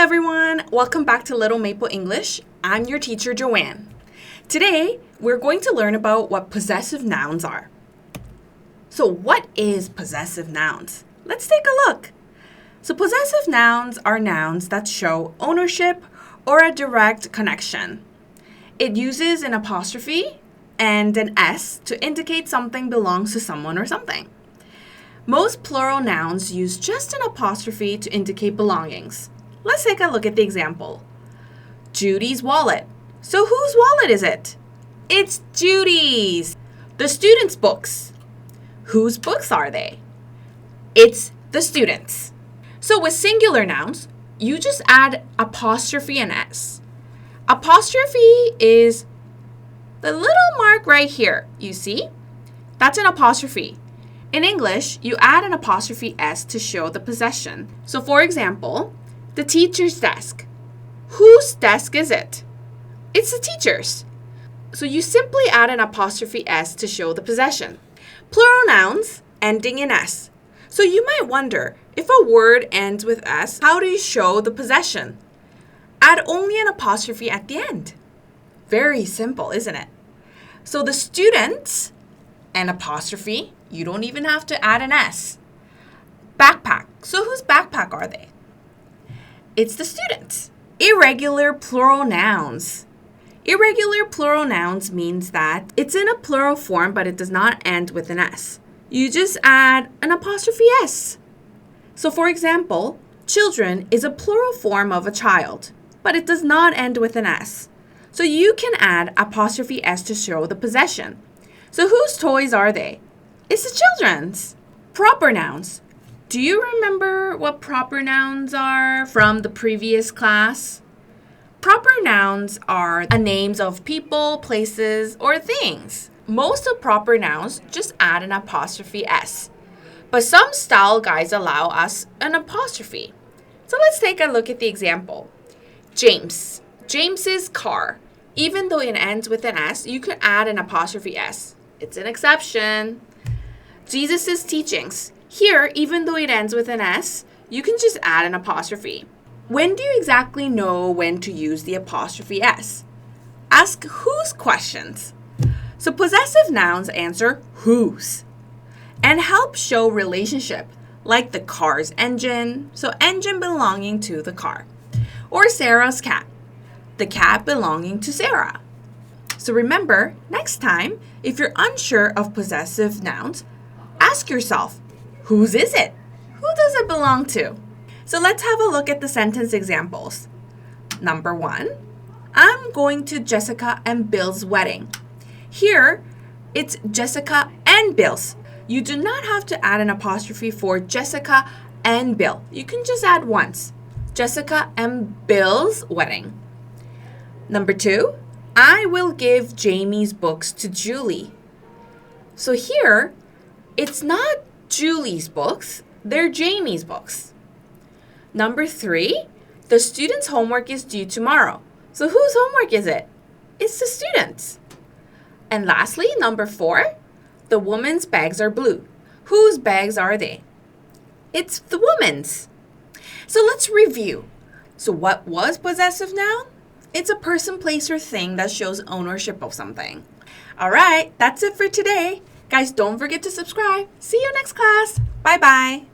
everyone, welcome back to Little Maple English. I'm your teacher, Joanne. Today, we're going to learn about what possessive nouns are. So what is possessive nouns? Let's take a look. So possessive nouns are nouns that show ownership or a direct connection. It uses an apostrophe and an S to indicate something belongs to someone or something. Most plural nouns use just an apostrophe to indicate belongings. Let's take a look at the example. Judy's wallet. So whose wallet is it? It's Judy's. The student's books. Whose books are they? It's the student's. So with singular nouns, you just add apostrophe and S. Apostrophe is the little mark right here, you see? That's an apostrophe. In English, you add an apostrophe S to show the possession. So for example, the teacher's desk. Whose desk is it? It's the teacher's. So you simply add an apostrophe S to show the possession. Plural nouns ending in S. So you might wonder, if a word ends with S, how do you show the possession? Add only an apostrophe at the end. Very simple, isn't it? So the students, an apostrophe, you don't even have to add an S. Backpack. So whose backpack are they? It's the students. Irregular plural nouns. Irregular plural nouns means that it's in a plural form, but it does not end with an S. You just add an apostrophe S. So for example, children is a plural form of a child, but it does not end with an S. So you can add apostrophe S to show the possession. So whose toys are they? It's the children's. Proper nouns. Do you remember what proper nouns are from the previous class? Proper nouns are names of people, places, or things. Most of proper nouns just add an apostrophe S. But some style guides allow us an apostrophe. So let's take a look at the example. James. James's car. Even though it ends with an S, you could add an apostrophe S. It's an exception. Jesus' teachings. Here, even though it ends with an S, you can just add an apostrophe. When do you exactly know when to use the apostrophe S? Ask whose questions. So possessive nouns answer whose and help show relationship, like the car's engine, so engine belonging to the car, or Sarah's cat, the cat belonging to Sarah. So remember, next time, if you're unsure of possessive nouns, ask yourself, whose is it? Who does it belong to? So let's have a look at the sentence examples. Number 1, I'm going to Jessica and Bill's wedding. Here, it's Jessica and Bill's. You do not have to add an apostrophe for Jessica and Bill. You can just add once. Jessica and Bill's wedding. Number 2, I will give Jamie's books to Julie. So here, it's not Julie's books, they're Jamie's books. Number 3, the student's homework is due tomorrow. So whose homework is it? It's the student's. And lastly, number 4, the woman's bags are blue. Whose bags are they? It's the woman's. So let's review. So what was possessive noun? It's a person, place, or thing that shows ownership of something. All right, that's it for today. Guys, don't forget to subscribe. See you next class. Bye-bye.